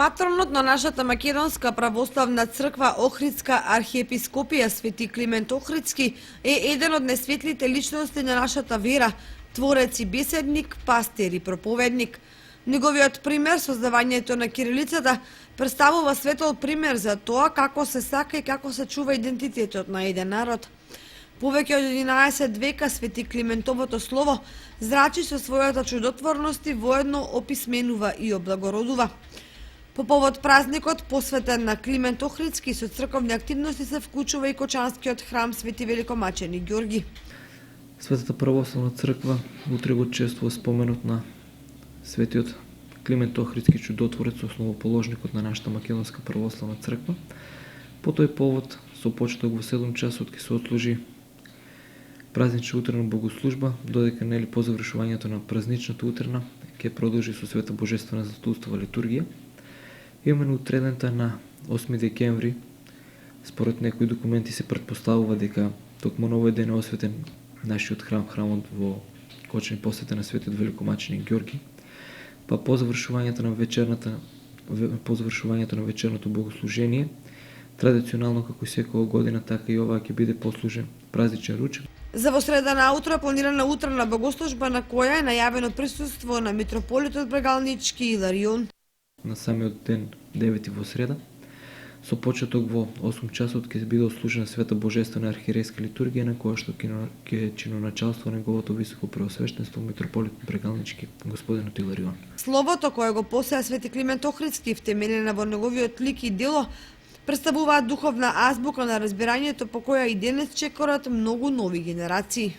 Патронот на нашата македонска православна црква Охридска архиепископија Свети Климент Охридски е еден од несветлите личности на нашата вера, творец и беседник, пастир и проповедник. Неговиот пример, создавањето на кирилицата, представува светол пример за тоа како се сака и како се чува идентитетот на еден народ. Повеќе од 11 века Свети Климентовото слово зрачи со својата чудотворност и воедно описменува и облагородува. По повод празникот посветен на Климент Охридски со црковни активности се вклучува и Кочанскиот храм Свети Великомаченик Ѓорги. Светата православна црква утре го чествува споменот на светиот Климент Охридски, чудотворец, основоположникот на нашата македонска православна црква. По тој повод со почеток во 7 часот ќе се отложи празнична утрена богослужба, додека нели по завршувањето на празничната утрена ќе продолжи со света божествена застолствова литургија. Именно утредента на 8 декември, според некои документи се претпоставува дека токму на овој ден е осветен нашиот храмот во Кочани, посветен на светиот Великомаченик Ѓорги. Па по завршувањето на вечерното богослужение, традиционално како и секоја година, така и оваа ќе биде послужен празничен ручек. За во среда наутро е планирана утрена богослужба на која е најавено присуство на митрополитот Брегалнички Иларион. На самиот ден 9 во среда, со почеток во 8 часот ќе биде отслужена света божествена архиерейска литургија, на која што ќе чиноначалства неговото високо преосвештенство митрополит Брегалнички господинот Иларион. Словото кое го посеа Свети Климент Охридски, втемелена во неговиот лик и дело, представуваат духовна азбука на разбирањето по која и денес чекорат многу нови генерации.